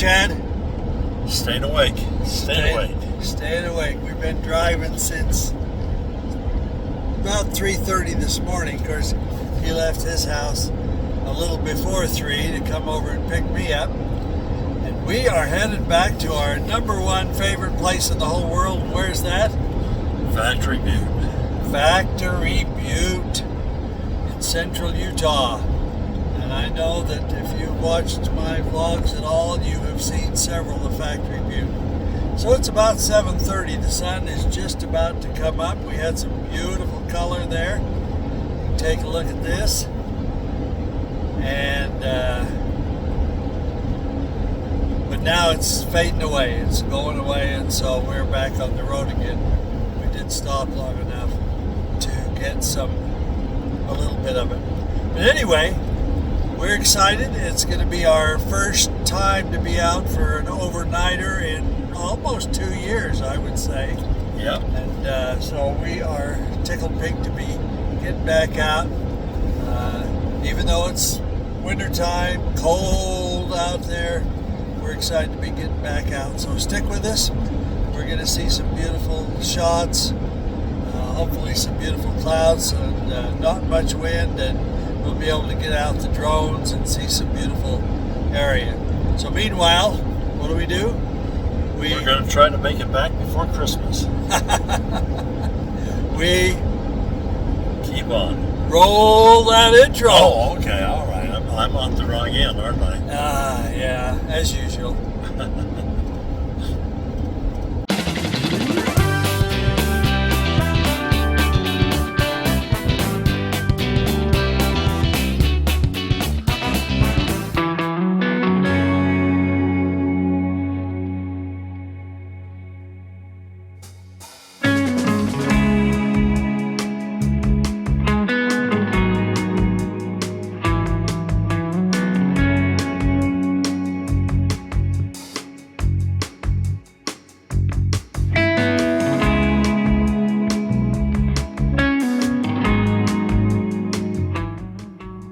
Chad? Staying awake. Staying awake. We've been driving since about 3:30 this morning. Of course, he left his house a little before 3 to come over and pick me up. And we are headed back to our number one favorite place in the whole world. Where's that? Factory Butte. Factory Butte in central Utah. And I know that if you've watched my vlogs at all, you have seen several of Factory Butte. So it's about 7:30. The sun is just about to come up. We had some beautiful color there. You can take a look at this. And but now it's fading away. It's going away, and so we're back on the road again. We did stop long enough to get a little bit of it. But anyway, we're excited. It's going to be our first time to be out for an overnighter in almost 2 years, I would say. Yep. And so we are tickled pink to be getting back out. Even though it's wintertime, cold out there, we're excited to be getting back out. So stick with us. We're going to see some beautiful shots, hopefully some beautiful clouds, and not much wind, and we'll be able to get out the drones and see some beautiful area. So meanwhile, what do? We're going to try to make it back before Christmas. We keep on. Roll that intro. Oh, okay, all right. I'm on the wrong end, aren't I? Yeah, as usual.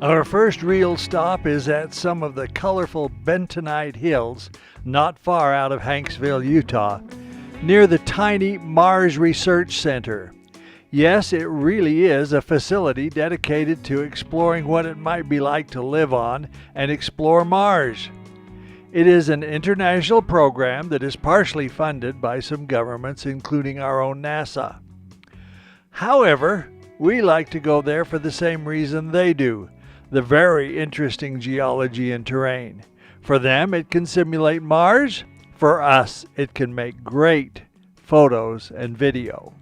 Our first real stop is at some of the colorful bentonite hills not far out of Hanksville, Utah, near the tiny Mars Research Center. Yes, it really is a facility dedicated to exploring what it might be like to live on and explore Mars. It is an international program that is partially funded by some governments, including our own NASA. However, we like to go there for the same reason they do: the very interesting geology and terrain. For them, it can simulate Mars. For us, it can make great photos and video.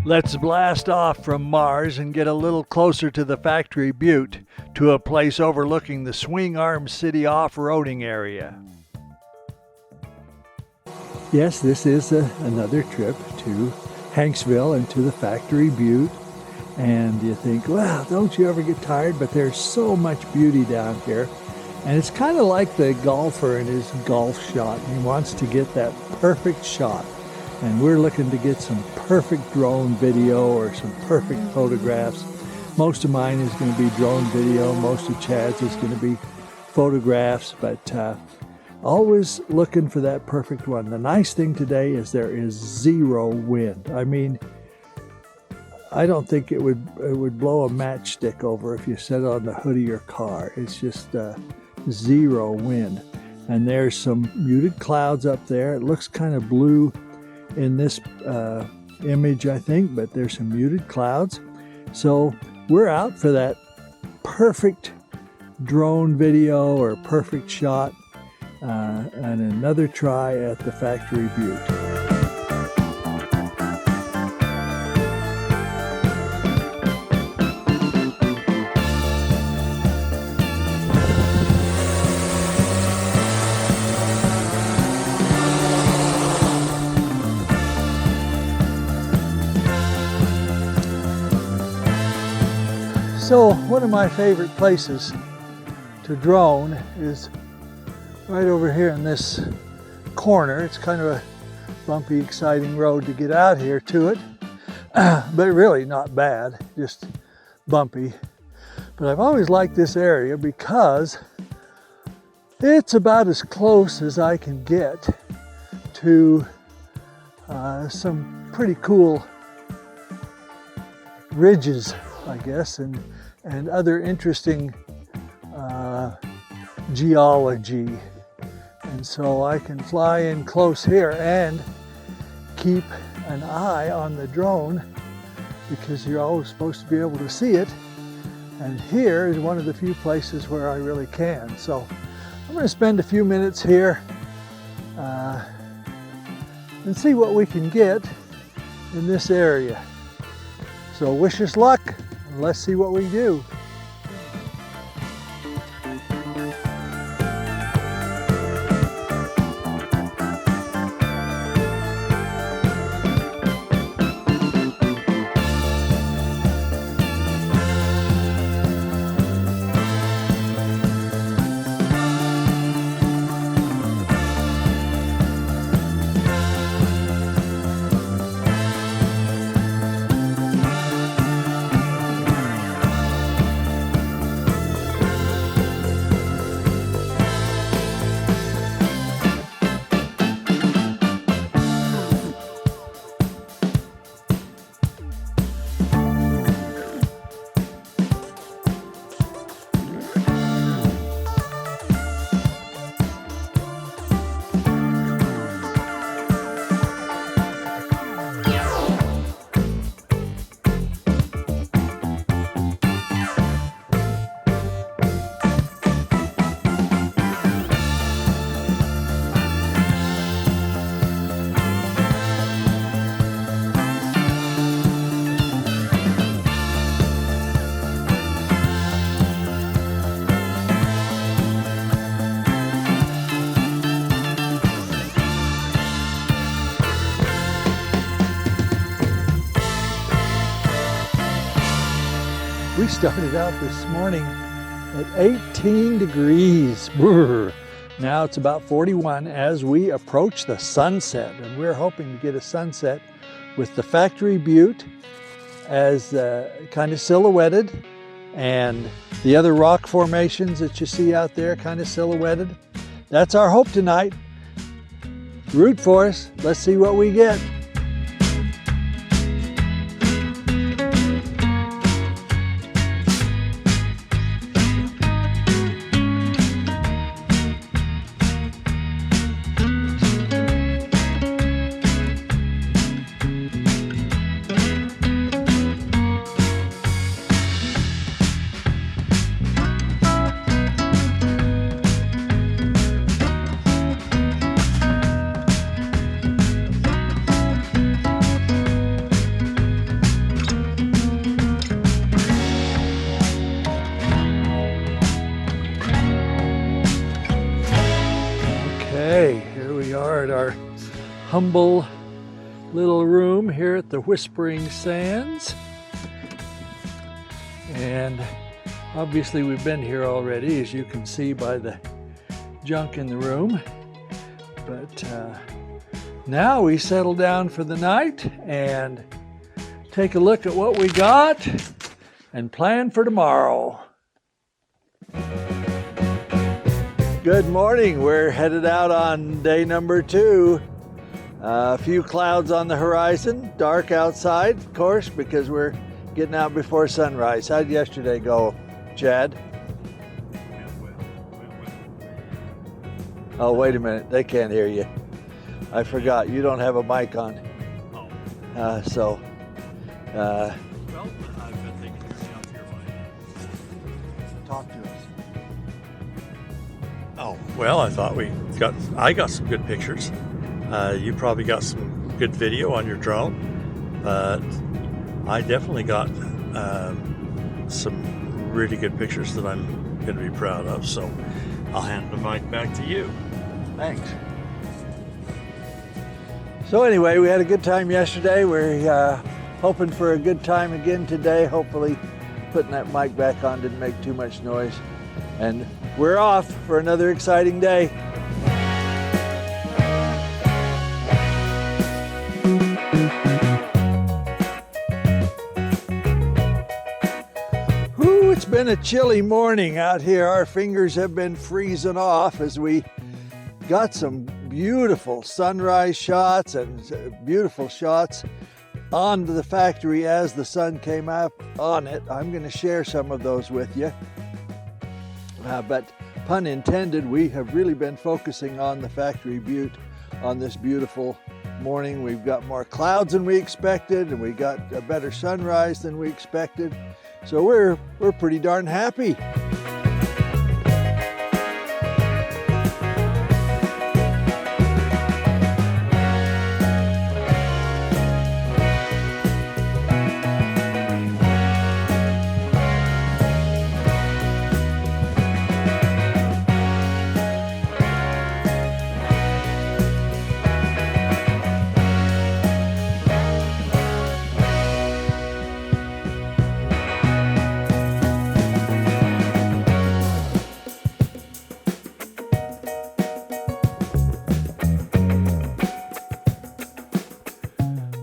Let's blast off from Mars and get a little closer to the factory Butte, to a place overlooking the Swing Arm City off-roading area. Yes, this is another trip to Hanksville and to the factory Butte. And you think, well, don't you ever get tired? But there's so much beauty down here. And it's kind of like the golfer in his golf shot. He wants to get that perfect shot. And we're looking to get some perfect drone video or some perfect photographs. Most of mine is going to be drone video. Most of Chad's is going to be photographs. But always looking for that perfect one. The nice thing today is there is zero wind. I mean, I don't think it would blow a matchstick over if you set on the hood of your car. It's just zero wind. And there's some muted clouds up there. It looks kind of blue in this image, I think, but there's some muted clouds. So we're out for that perfect drone video or perfect shot and another try at the factory Butte. So one of my favorite places to drone is right over here in this corner. It's kind of a bumpy, exciting road to get out here to it, but really not bad, just bumpy. But I've always liked this area because it's about as close as I can get to some pretty cool ridges, I guess, and other interesting geology. And so I can fly in close here and keep an eye on the drone because you're always supposed to be able to see it. And here is one of the few places where I really can. So I'm going to spend a few minutes here and see what we can get in this area. So wish us luck. Let's see what we do. We started out this morning at 18 degrees. Brr. Now it's about 41 as we approach the sunset, and we're hoping to get a sunset with the factory Butte as kind of silhouetted, and the other rock formations that you see out there kind of silhouetted. That's our hope tonight. Root for us. Let's see what we get. are at our humble little room here at the Whispering Sands. And obviously we've been here already, as you can see by the junk in the room. But now we settle down for the night and take a look at what we got and plan for tomorrow. Good morning. We're headed out on day number 2. A few clouds on the horizon, dark outside, of course, because we're getting out before sunrise. How'd yesterday go, Chad? Oh, wait a minute. They can't hear you. I forgot. You don't have a mic on. Oh. Well, I've been thinking yourself here, talk to us. Oh, well, I got some good pictures. You probably got some good video on your drone, but I definitely got some really good pictures that I'm going to be proud of. So I'll hand the mic back to you. Thanks. So anyway, we had a good time yesterday. We're hoping for a good time again today. Hopefully putting that mic back on didn't make too much noise. And we're off for another exciting day. Whew, it's been a chilly morning out here. Our fingers have been freezing off as we got some beautiful sunrise shots and beautiful shots on the factory as the sun came up on it. I'm going to share some of those with you. But pun intended, we have really been focusing on the factory Butte on this beautiful morning. We've got more clouds than we expected, and we got a better sunrise than we expected. So we're pretty darn happy.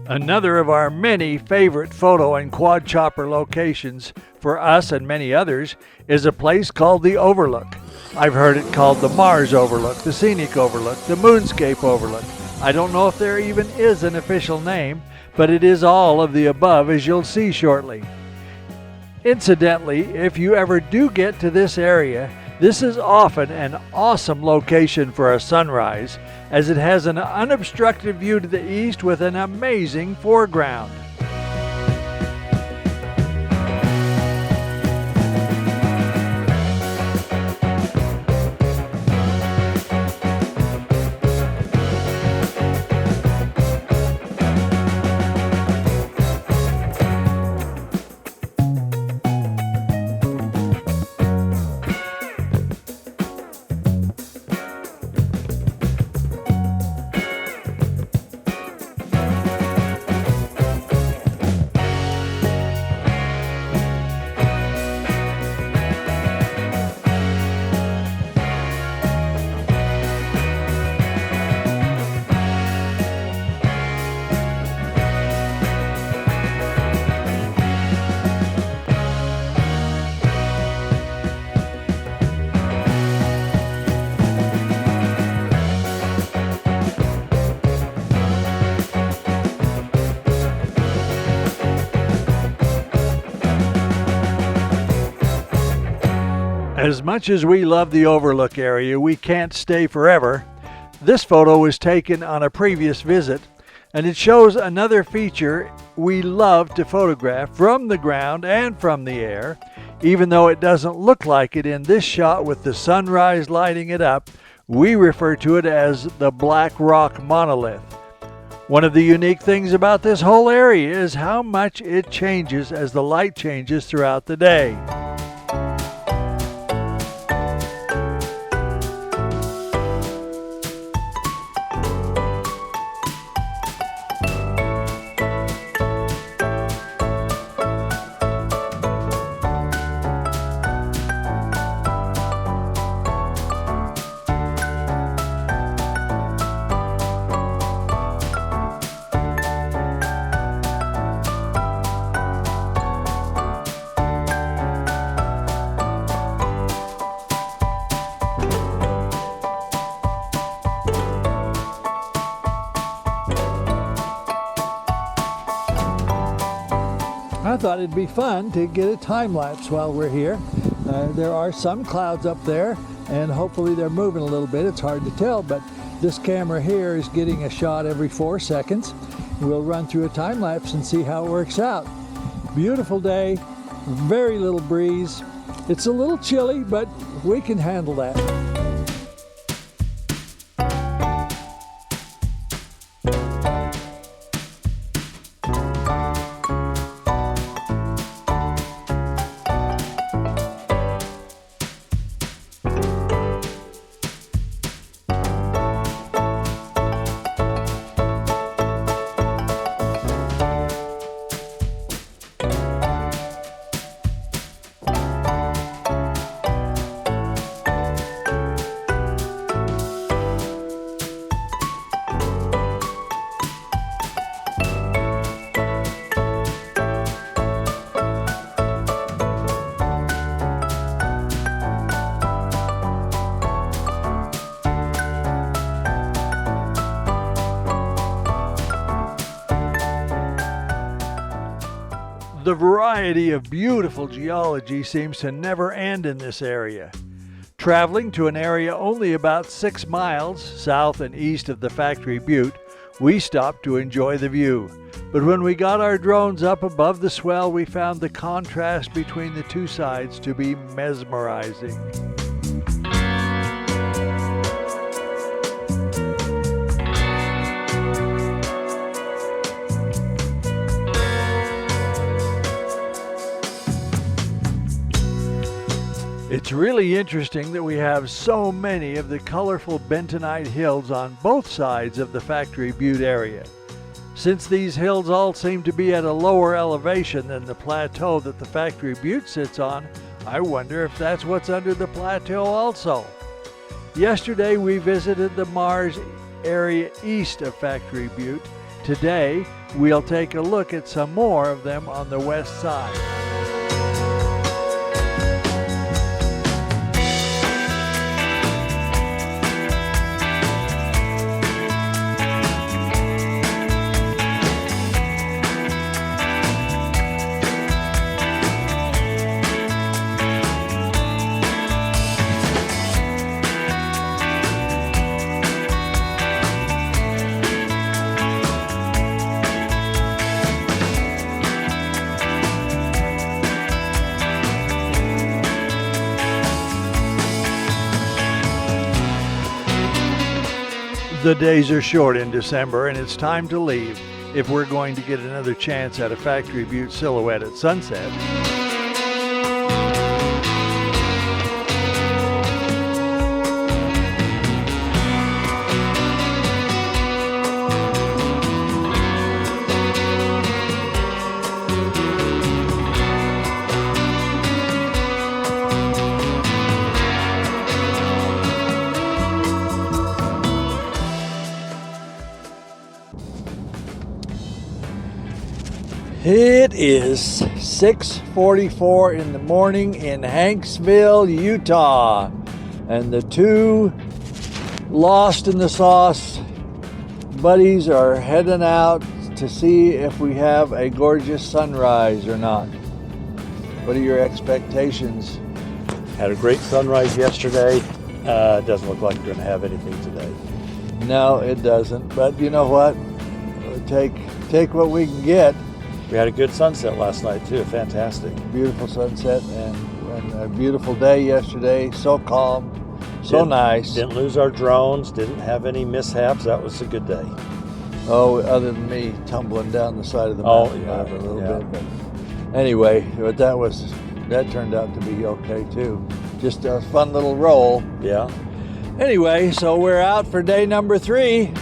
Another of our many favorite photo and quad chopper locations for us and many others is a place called the Overlook. I've heard it called the Mars Overlook, the Scenic Overlook, the Moonscape Overlook. I don't know if there even is an official name, but it is all of the above, as you'll see shortly. Incidentally, if you ever do get to this area, this is often an awesome location for a sunrise, as it has an unobstructed view to the east with an amazing foreground. As much as we love the Overlook area, we can't stay forever. This photo was taken on a previous visit, and it shows another feature we love to photograph from the ground and from the air. Even though it doesn't look like it in this shot with the sunrise lighting it up, we refer to it as the Black Rock Monolith. One of the unique things about this whole area is how much it changes as the light changes throughout the day. thought it'd be fun to get a time lapse while we're here. There are some clouds up there, and hopefully they're moving a little bit. It's hard to tell, but this camera here is getting a shot every 4 seconds. We'll run through a time lapse and see how it works out. Beautiful day, very little breeze. It's a little chilly, but we can handle that. The variety of beautiful geology seems to never end in this area. Traveling to an area only about 6 miles south and east of the factory Butte, we stopped to enjoy the view. But when we got our drones up above the swell, we found the contrast between the two sides to be mesmerizing. It's really interesting that we have so many of the colorful bentonite hills on both sides of the factory Butte area. Since these hills all seem to be at a lower elevation than the plateau that the factory Butte sits on, I wonder if that's what's under the plateau also. Yesterday we visited the Mars area east of factory Butte. Today we'll take a look at some more of them on the west side. The days are short in December and it's time to leave if we're going to get another chance at a factory Butte silhouette at sunset. It is 6:44 in the morning in Hanksville, Utah, and the two lost in the sauce buddies are heading out to see if we have a gorgeous sunrise or not. What are your expectations? Had a great sunrise yesterday. It doesn't look like we're going to have anything today. No, it doesn't, but you know what? Take what we can get. We had a good sunset last night too, fantastic. Beautiful sunset and a beautiful day yesterday, so calm, so nice. Didn't lose our drones, didn't have any mishaps, that was a good day. Oh, other than me tumbling down the side of the mountain a little bit. But anyway, but that turned out to be okay too. Just a fun little roll. Yeah. Anyway, so we're out for day number 3.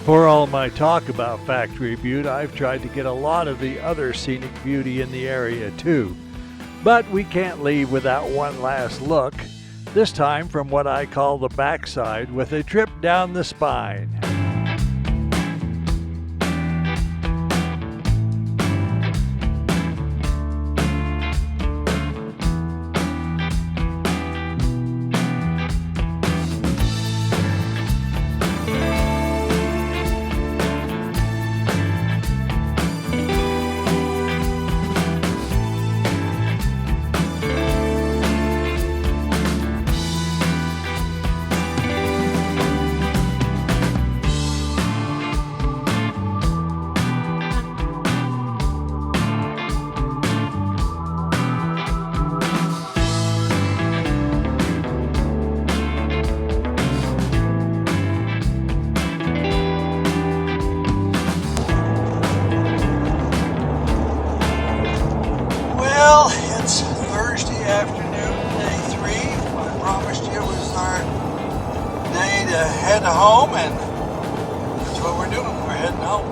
For all my talk about Factory Butte, I've tried to get a lot of the other scenic beauty in the area too. But we can't leave without one last look, this time from what I call the backside with a trip down the spine. Well, it's Thursday afternoon, day 3. I promised you it was our day to head home, and that's what we're doing. We're heading home.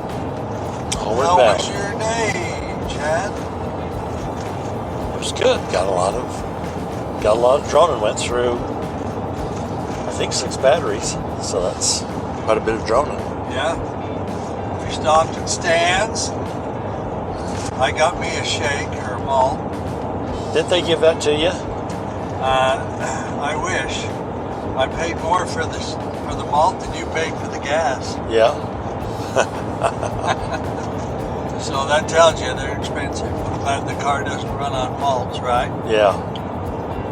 Homeward How bound. was your day, Chad? It was good. Got a lot of droning. Went through, I think, 6 batteries. So that's quite a bit of droning. Yeah. We stopped at Stan's. I got me a shake or a malt. Didn't they give that to you? I wish. I paid more for the malt than you paid for the gas. Yeah. So that tells you they're expensive. I'm glad the car doesn't run on malts, right? Yeah.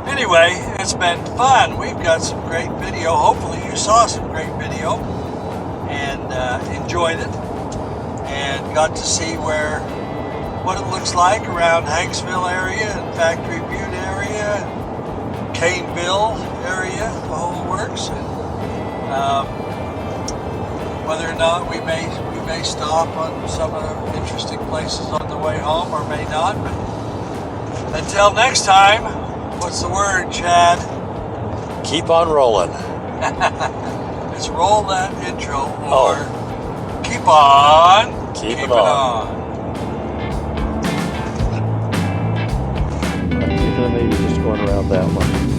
Anyway, it's been fun. We've got some great video. Hopefully you saw some great video and enjoyed it and got to see what it looks like around Hanksville area and Factory Butte area and Caineville area, the whole works. And whether or not we may stop on some of the interesting places on the way home or may not. But until next time, what's the word, Chad? Keep on rolling. Let's roll that intro or keep on Keep it keeping on. Maybe just going around that one.